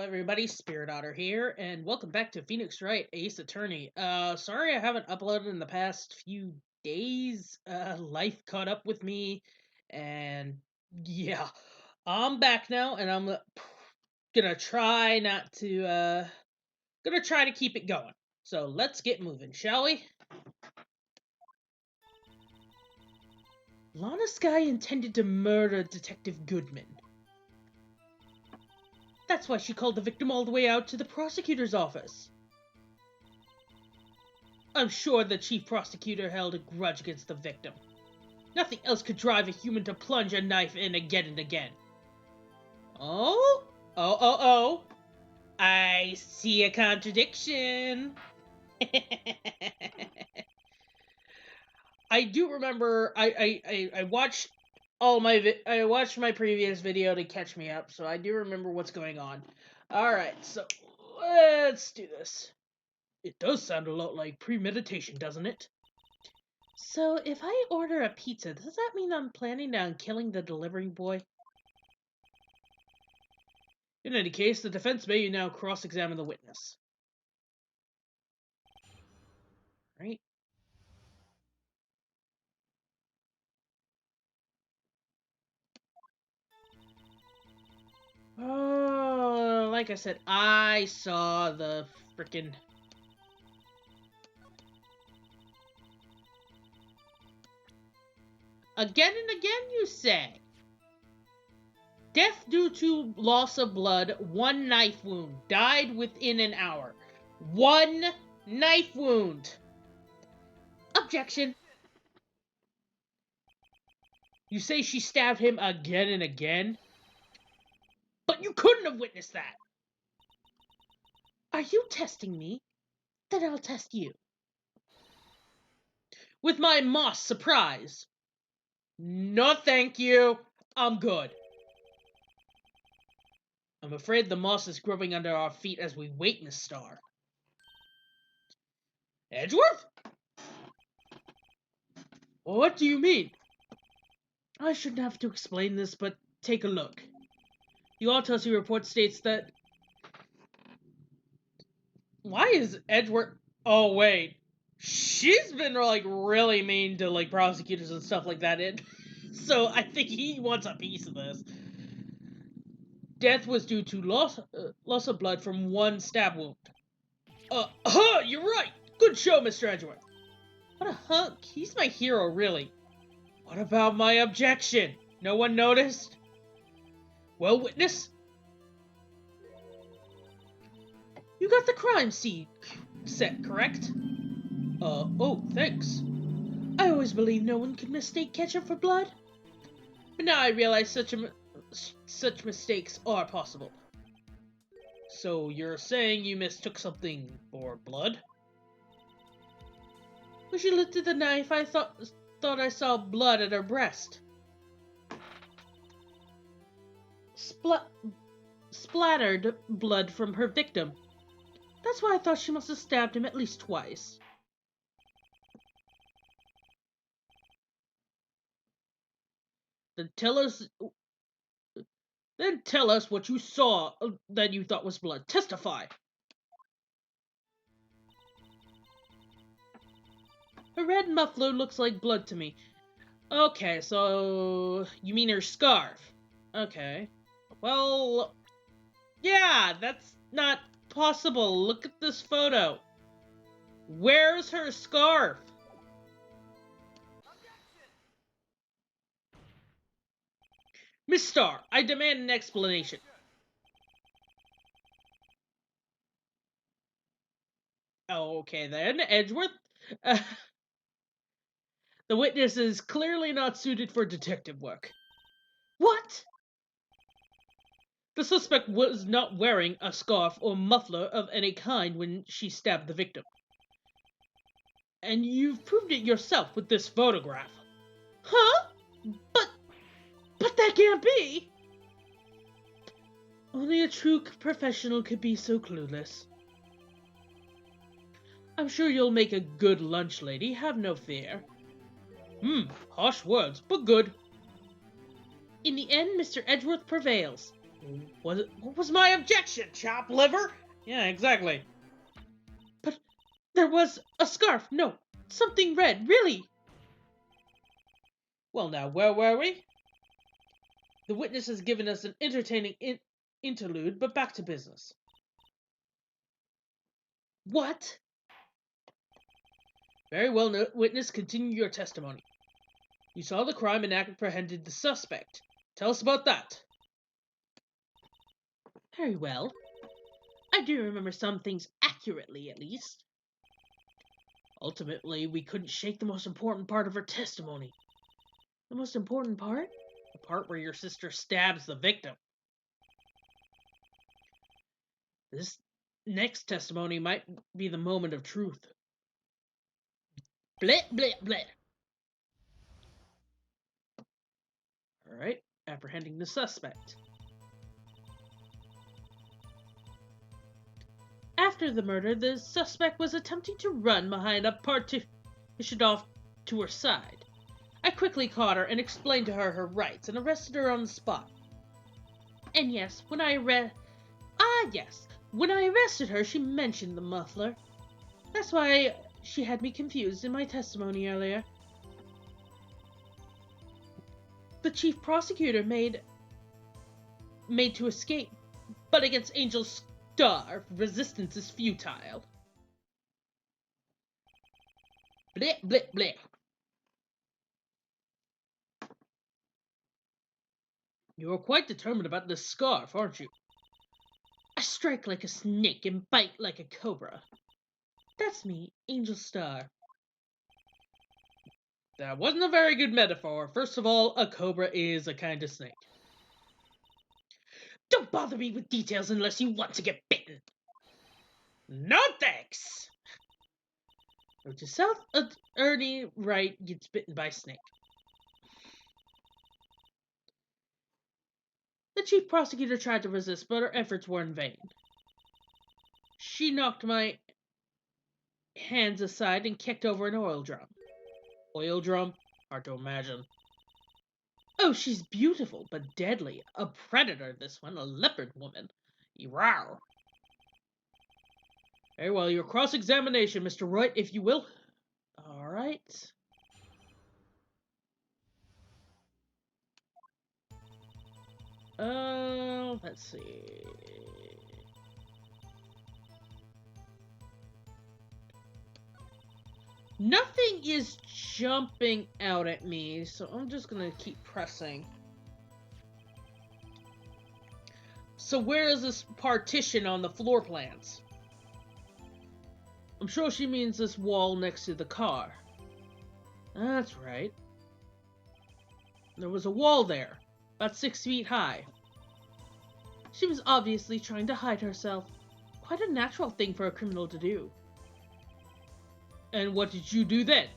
everybody, Spirit Otter here, and welcome back to Phoenix Wright Ace Attorney. Sorry I haven't uploaded in the past few days. Life caught up with me, and yeah, I'm back now, and I'm gonna try not to, gonna try to keep it going. So let's get moving, shall we? Lana Skye intended to murder Detective Goodman. That's why she called the victim all the way out to the prosecutor's office. I'm sure the chief prosecutor held a grudge against the victim. Nothing else could drive a human to plunge a knife in again and again. Oh? Oh. I see a contradiction. I do remember I watched I watched my previous video to catch me up, so I do remember what's going on. Alright, so let's do this. It does sound a lot like premeditation, doesn't it? So, if I order a pizza, does that mean I'm planning on killing the delivery boy? In any case, the defense may now cross-examine the witness. Right? Oh, like I said, I saw the frickin'... Again and again, you say? Death due to loss of blood, 1 knife wound. Died within an hour. 1 knife wound. Objection. You say she stabbed him again and again? But you couldn't have witnessed that. Are you testing me? Then I'll test you. With my moss surprise. No thank you. I'm good. I'm afraid the moss is growing under our feet as we wait, Miss Starr. Edgeworth? What do you mean? I shouldn't have to explain this, but take a look. The autopsy report states that... Why is Edgeworth... Oh, wait. She's been, like, really mean to, like, prosecutors and stuff like that. So I think he wants a piece of this. Death was due to loss of blood from 1 stab wound. You're right! Good show, Mr. Edgeworth. What a hunk. He's my hero, really. What about my objection? No one noticed? Well, witness? You got the crime scene set, correct? Oh, thanks. I always believed no one could mistake ketchup for blood. But now I realize such mistakes are possible. So you're saying you mistook something for blood? When she lifted the knife, I thought I saw blood at her breast. Splattered blood from her victim. That's why I thought she must have stabbed him at least twice. Then tell us what you saw that you thought was blood. Testify. Her red muffler looks like blood to me. Okay, so you mean her scarf? Okay. Well, yeah, that's not possible. Look at this photo. Where's her scarf? Miss Starr, I demand an explanation. Okay then, Edgeworth. The witness is clearly not suited for detective work. What? The suspect was not wearing a scarf or muffler of any kind when she stabbed the victim. And you've proved it yourself with this photograph. Huh? But that can't be! Only a true professional could be so clueless. I'm sure you'll make a good lunch lady, have no fear. Harsh words, but good. In the end, Mr. Edgeworth prevails. What was my objection, chop liver? Yeah, exactly. But there was a scarf. No, something red, really. Well, now, where were we? The witness has given us an entertaining interlude, but back to business. What? Very well, witness, continue your testimony. You saw the crime and apprehended the suspect. Tell us about that. Very well. I do remember some things accurately, at least. Ultimately, we couldn't shake the most important part of her testimony. The most important part? The part where your sister stabs the victim. This next testimony might be the moment of truth. Blit, blit, blit. Alright, apprehending the suspect. After the murder, the suspect was attempting to run behind a partition off to her side. I quickly caught her and explained to her her rights and arrested her on the spot. And yes, when I arrested her, she mentioned the muffler. That's why she had me confused in my testimony earlier. The chief prosecutor made to escape, but against Angel's star, resistance is futile. Blip, blip, blip. You're quite determined about this scarf, aren't you? I strike like a snake and bite like a cobra. That's me, Angel Star. That wasn't a very good metaphor. First of all, a cobra is a kind of snake. Don't bother me with details unless you want to get bitten. No thanks! Note to self, Ernie Wright gets bitten by a snake. The chief prosecutor tried to resist, but her efforts were in vain. She knocked my hands aside and kicked over an oil drum. Oil drum? Hard to imagine. Oh, she's beautiful, but deadly. A predator, this one. A leopard woman. Yow. Very well, your cross-examination, Mr. Wright, if you will. Alright. Let's see. Nothing is jumping out at me, so I'm just gonna keep pressing. So where is this partition on the floor plans? I'm sure she means this wall next to the car. That's right. There was a wall there, about 6 feet high. She was obviously trying to hide herself. Quite a natural thing for a criminal to do. And what did you do then?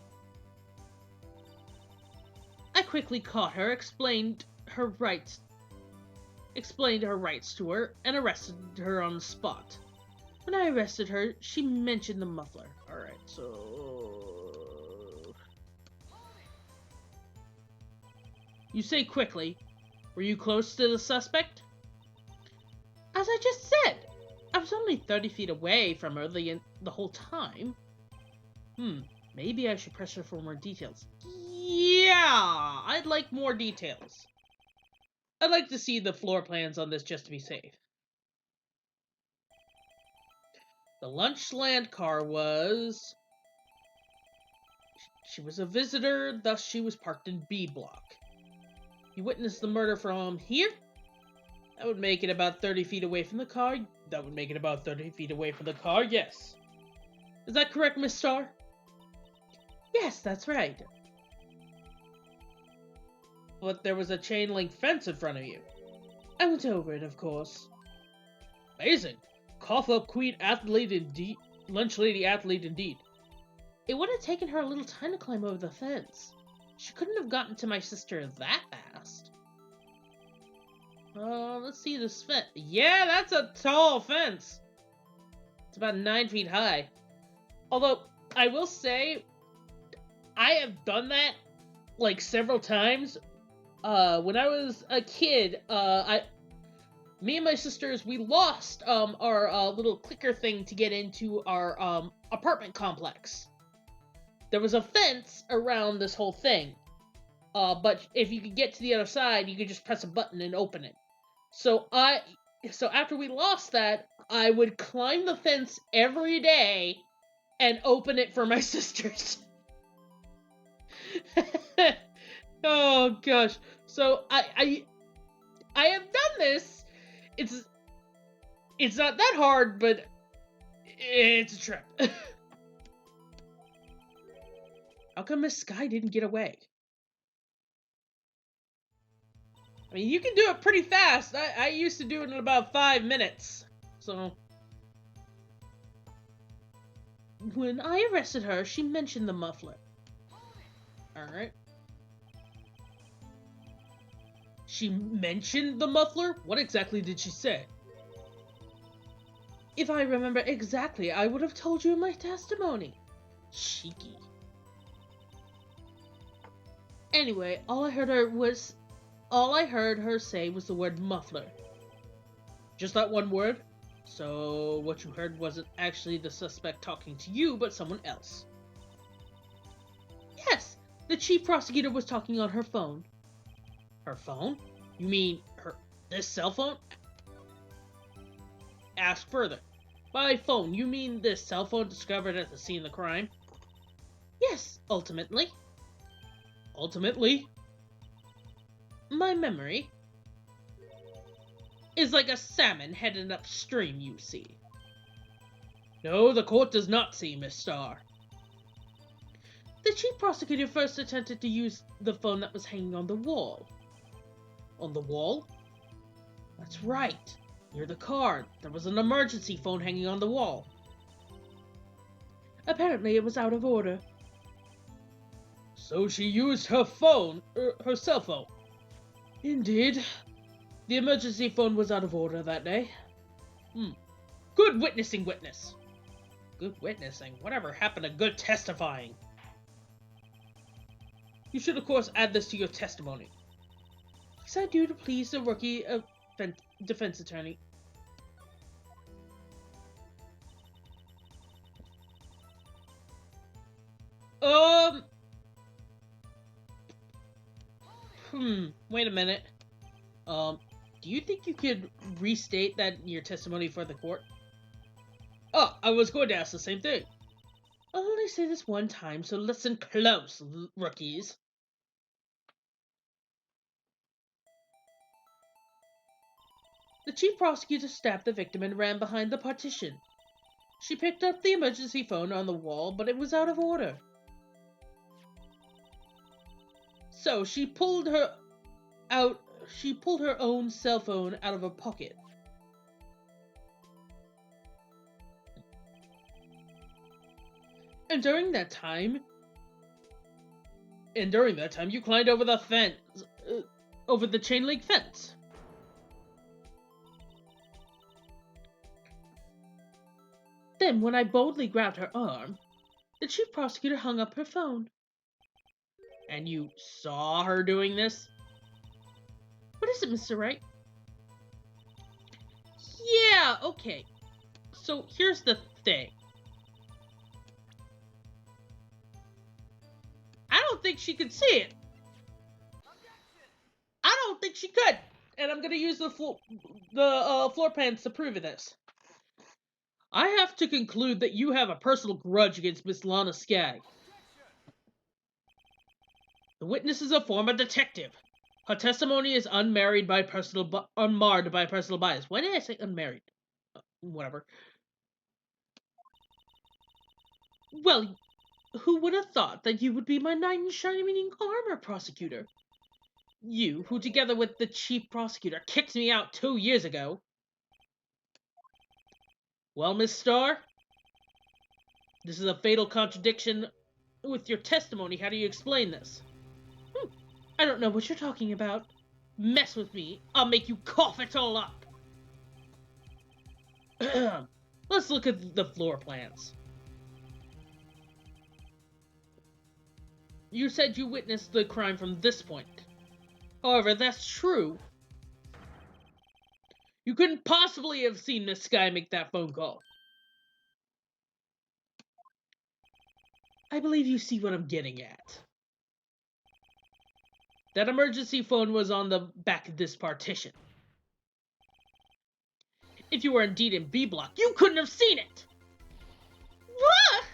I quickly caught her, explained her rights to her, and arrested her on the spot. When I arrested her, she mentioned the muffler. Alright, so... You say quickly. Were you close to the suspect? As I just said, I was only 30 feet away from her the whole time. Maybe I should press her for more details. Yeah, I'd like more details. I'd like to see the floor plans on this just to be safe. The lunch land car was... She was a visitor, thus she was parked in B block. You witnessed the murder from here? That would make it about 30 feet away from the car. That would make it about 30 feet away from the car, yes. Is that correct, Miss Starr? Yes, that's right. But there was a chain link fence in front of you. I went over it, of course. Amazing. Cough up queen athlete indeed. Lunch lady athlete indeed. It would have taken her a little time to climb over the fence. She couldn't have gotten to my sister that fast. Let's see this fence. Yeah, that's a tall fence. It's about 9 feet high. Although, I will say, I have done that, like, several times. When I was a kid, me and my sisters, we lost our little clicker thing to get into our apartment complex. There was a fence around this whole thing, but if you could get to the other side, you could just press a button and open it. So after we lost that, I would climb the fence every day and open it for my sisters. Oh gosh. So I have done this. It's not that hard, but it's a trip. How come Miss Sky didn't get away? I mean, you can do it pretty fast. I used to do it in about 5 minutes. So when I arrested her, she mentioned the muffler. Alright. She mentioned the muffler? What exactly did she say? If I remember exactly, I would have told you in my testimony. Cheeky. Anyway, all I heard her say was the word muffler. Just that one word? So what you heard wasn't actually the suspect talking to you, but someone else. Yes, the chief prosecutor was talking on her phone. Her phone? You mean this cell phone? Ask further. By phone, you mean this cell phone discovered at the scene of the crime? Yes, ultimately. Ultimately? My memory is like a salmon headed upstream, you see. No, the court does not see, Miss Starr. The chief prosecutor first attempted to use the phone that was hanging on the wall. On the wall? That's right. Near the car, there was an emergency phone hanging on the wall. Apparently it was out of order. So she used her phone, her cell phone. Indeed. The emergency phone was out of order that day. Good witnessing, witness. Good witnessing? Whatever happened to good testifying? You should, of course, add this to your testimony. Yes, I do, to please the rookie defense attorney. Wait a minute. Do you think you could restate that in your testimony for the court? Oh, I was going to ask the same thing. I'll only say this one time, so listen close, rookies. The chief prosecutor stabbed the victim and ran behind the partition. She picked up the emergency phone on the wall, but it was out of order. So she pulled her own cell phone out of her pocket. And during that time, you climbed over the fence, over the chain link fence. Then, when I boldly grabbed her arm, the chief prosecutor hung up her phone. And you saw her doing this? What is it, Mr. Wright? Yeah, okay. So here's the thing. I don't think she could see it. I don't think she could. And I'm gonna use the floor plans to prove this. I have to conclude that you have a personal grudge against Miss Lana Skagg. The witness is a former detective. Her testimony is unmarred by personal bias. Why did I say unmarried? Whatever. Well, who would have thought that you would be my knight in shining armor, prosecutor? You, who together with the chief prosecutor kicked me out 2 years ago. Well, Miss Starr, this is a fatal contradiction with your testimony. How do you explain this? I don't know what you're talking about. Mess with me, I'll make you cough it all up. Let's look at the floor plans. You said you witnessed the crime from this point. However, that's true. You couldn't possibly have seen Miss Sky make that phone call. I believe you see what I'm getting at. That emergency phone was on the back of this partition. If you were indeed in B block, you couldn't have seen it! What?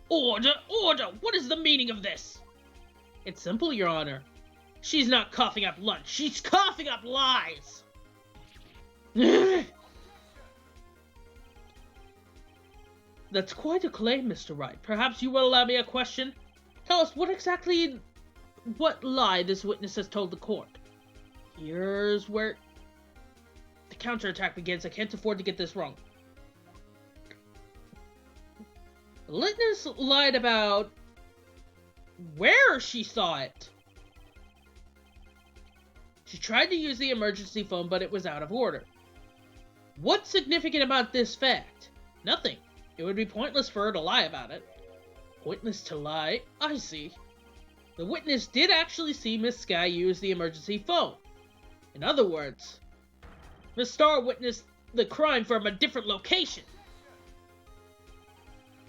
Order! Order! What is the meaning of this? It's simple, Your Honor. She's not coughing up lunch. She's coughing up lies! That's quite a claim, Mr. Wright. Perhaps you will allow me a question? Tell us what lie this witness has told the court. Here's where the counterattack begins. I can't afford to get this wrong. The witness lied about where she saw it. She tried to use the emergency phone, but it was out of order. What's significant about this fact? Nothing. It would be pointless for her to lie about it. Pointless to lie? I see. The witness did actually see Miss Sky use the emergency phone. In other words, Miss Starr witnessed the crime from a different location.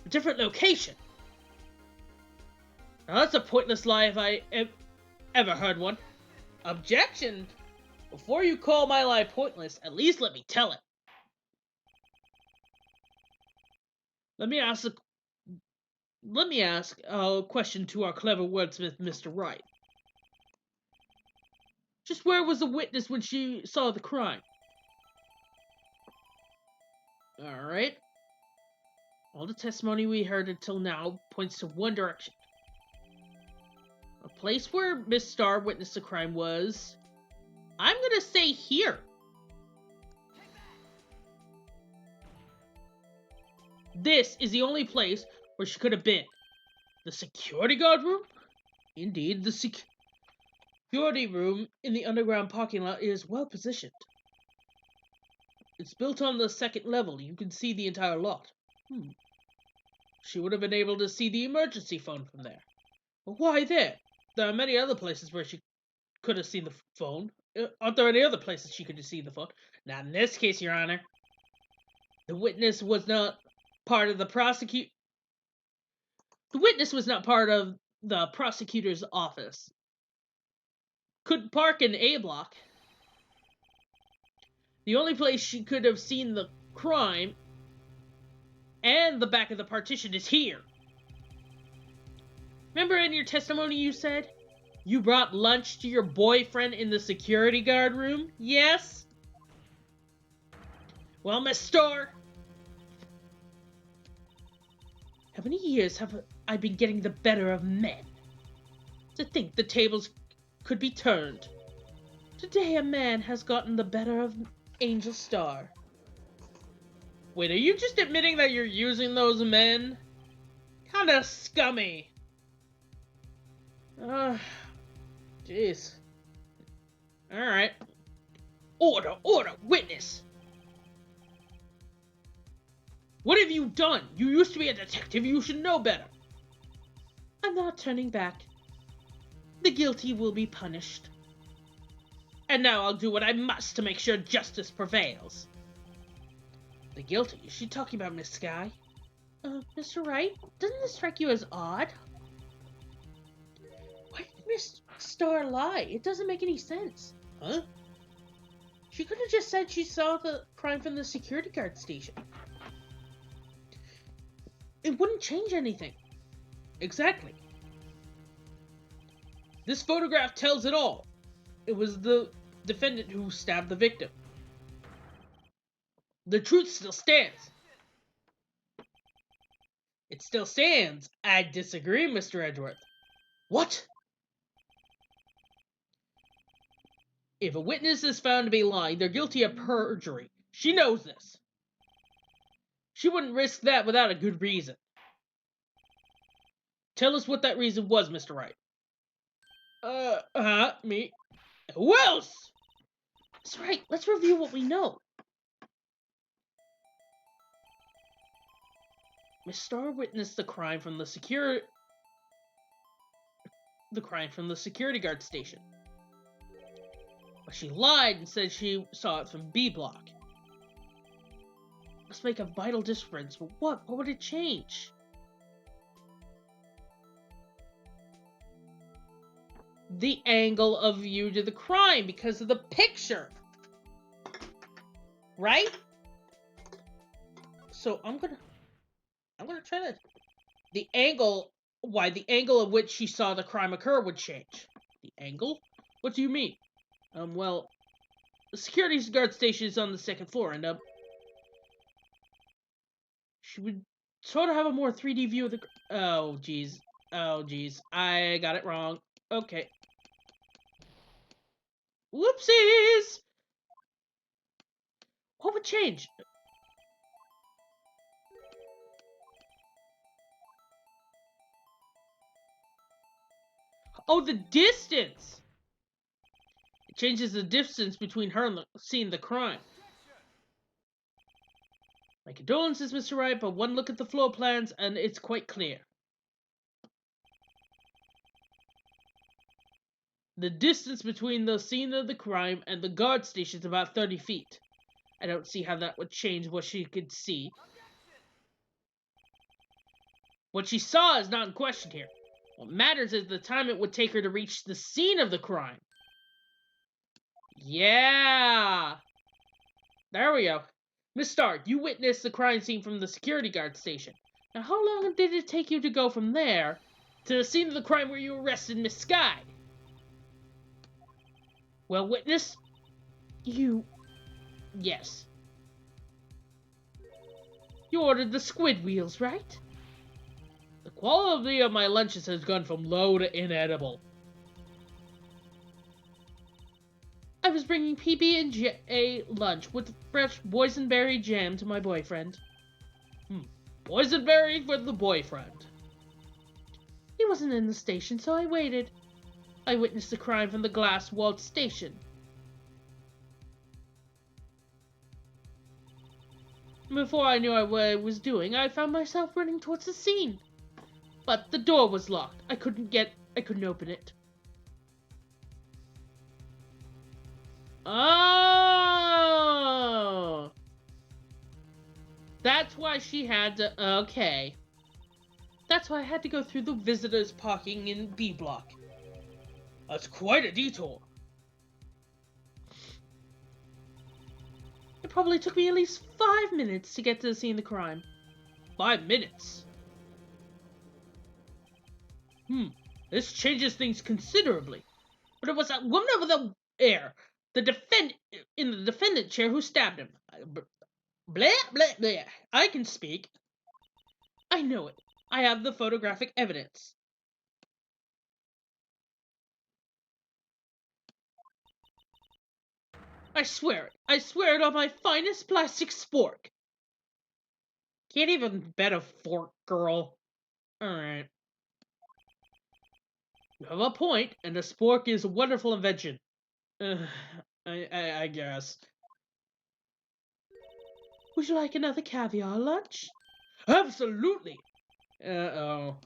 A different location? Now that's a pointless lie if I ever heard one. Objection! Before you call my lie pointless, at least let me tell it. Let me ask a question to our clever wordsmith, Mr. Wright. Just where was the witness when she saw the crime? Alright. All the testimony we heard until now points to one direction. A place where Miss Starr witnessed the crime was... I'm gonna say here. This is the only place where she could have been. The security guard room? Indeed, the security room in the underground parking lot is well positioned. It's built on the second level. You can see the entire lot. She would have been able to see the emergency phone from there. But why there? There are many other places where she could have seen the phone. Aren't there any other places she could have seen the phone? Not in this case, Your Honor. The witness was not part of the The witness was not part of the prosecutor's office. Couldn't park in A block. The only place she could have seen the crime and the back of the partition is here. Remember in your testimony you said you brought lunch to your boyfriend in the security guard room? Yes? Well, Miss Starr, how many years have I been getting the better of men? To think the tables could be turned. Today a man has gotten the better of Angel Starr. Wait, are you just admitting that you're using those men? Kinda scummy. Jeez. Alright. Order! Order! Witness! What have you done? You used to be a detective. You should know better. I'm not turning back. The guilty will be punished. And now I'll do what I must to make sure justice prevails. The guilty? Is she talking about Miss Sky? Mr. Wright, doesn't this strike you as odd? Why did Miss Starr lie? It doesn't make any sense. Huh? She could have just said she saw the crime from the security guard station. It wouldn't change anything. Exactly. This photograph tells it all. It was the defendant who stabbed the victim. The truth still stands. It still stands. I disagree, Mr. Edgeworth. What? If a witness is found to be lying, they're guilty of perjury. She knows this. She wouldn't risk that without a good reason. Tell us what that reason was, Mr. Wright. Me. Who else? That's right. Let's review what we know. Miss Starr witnessed the crime from the security guard station. She lied and said she saw it from B block. Must make a vital difference, but what? What would it change? The angle of view to the crime because of the picture. Right? So I'm gonna try that. The angle of which she saw the crime occur would change. The angle? What do you mean? Well, the security guard station is on the second floor, and she would sort of have a more 3D view of the. Oh geez, I got it wrong. Okay. Whoopsies! What would change? Oh, the distance! It changes the distance between her and seeing the crime. My condolences, Mr. Wright, but one look at the floor plans and it's quite clear. The distance between the scene of the crime and the guard station is about 30 feet. I don't see how that would change what she could see. What she saw is not in question here. What matters is the time it would take her to reach the scene of the crime. Yeah! There we go. Miss Stark, you witnessed the crime scene from the security guard station. Now, how long did it take you to go from there to the scene of the crime where you arrested Miss Sky? Well, witness, you... Yes. You ordered the squid wheels, right? The quality of my lunches has gone from low to inedible. I was bringing PB&J lunch with fresh boysenberry jam to my boyfriend. Boysenberry for the boyfriend. He wasn't in the station, so I waited. I witnessed the crime from the glass-walled station. Before I knew what I was doing, I found myself running towards the scene. But the door was locked. I couldn't open it. Oh! That's why she had to... Okay. That's why I had to go through the visitors parking in B block. That's quite a detour. It probably took me at least 5 minutes to get to the scene of the crime. 5 minutes? This changes things considerably. But it was that woman over the air, in the defendant chair who stabbed him. Blah, blah, blah. I can speak. I know it. I have the photographic evidence. I swear it. I swear it on my finest plastic spork. Can't even bet a fork, girl. Alright. You have a point, and a spork is a wonderful invention. I guess. Would you like another caviar lunch? Absolutely! Uh-oh.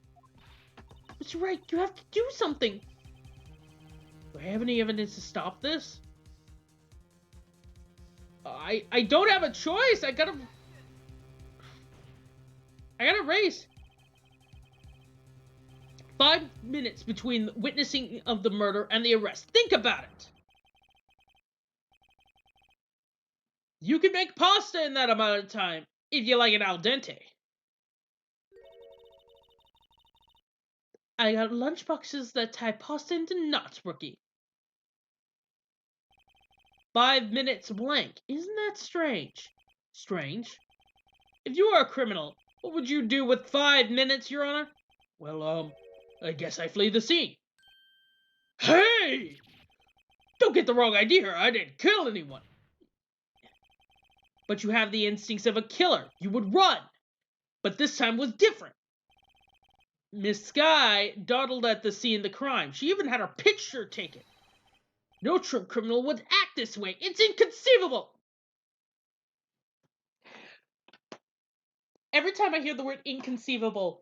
Mr. Wright, you have to do something! Do I have any evidence to stop this? I don't have a choice! I gotta race! 5 minutes between witnessing of the murder and the arrest. Think about it! You can make pasta in that amount of time, if you like it al dente. I got lunchboxes that tie pasta into knots, rookie. 5 minutes blank. Isn't that strange? Strange? If you were a criminal, what would you do with 5 minutes, Your Honor? Well, I guess I flee the scene. Hey! Don't get the wrong idea here. I didn't kill anyone. But you have the instincts of a killer. You would run. But this time was different. Miss Sky dawdled at the scene of the crime. She even had her picture taken. No true criminal would act this way. It's inconceivable. Every time I hear the word inconceivable,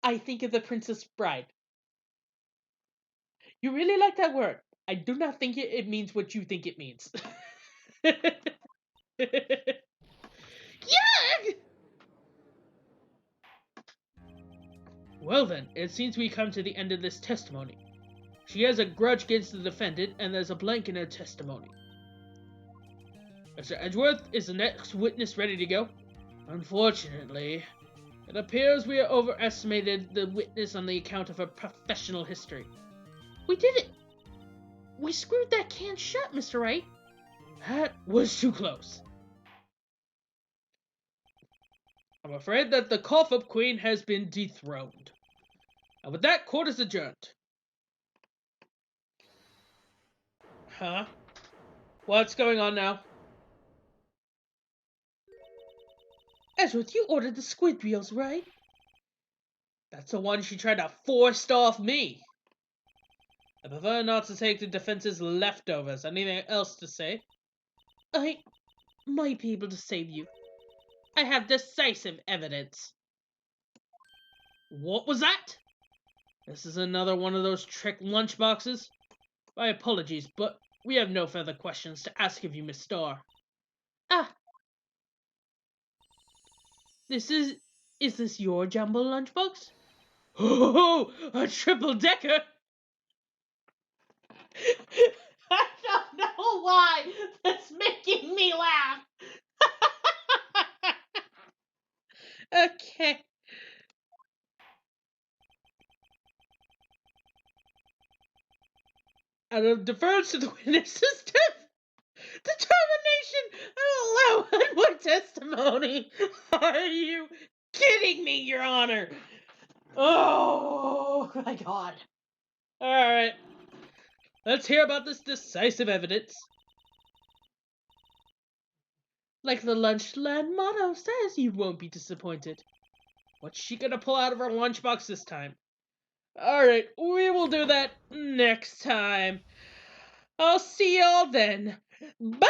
I think of The Princess Bride. You really like that word. I do not think it means what you think it means. Yeah! Well then, it seems we come to the end of this testimony. She has a grudge against the defendant, and there's a blank in her testimony. Mr. Edgeworth, is the next witness ready to go? Unfortunately, it appears we have overestimated the witness on the account of her professional history. We did it! We screwed that can shut, Mr. Wright. That was too close. I'm afraid that the cough-up queen has been dethroned. And with that, court is adjourned. Huh? What's going on now? Edgeworth, you ordered the squid reels, right? That's the one she tried to force off me. I prefer not to take the defense's leftovers. Anything else to say? I might be able to save you. I have decisive evidence. What was that? This is another one of those trick lunchboxes? My apologies, but we have no further questions to ask of you, Miss Starr. Ah! Is this your jumbo lunchbox? Oh, a triple-decker! I don't know why that's making me laugh. Okay. Out of deference to the witness's determination, I will allow one more testimony. Are you kidding me, Your Honor? Oh my God. Alright. Let's hear about this decisive evidence. Like the Lunchland motto says, you won't be disappointed. What's she gonna pull out of her lunchbox this time? Alright, we will do that next time. I'll see y'all then. Bye!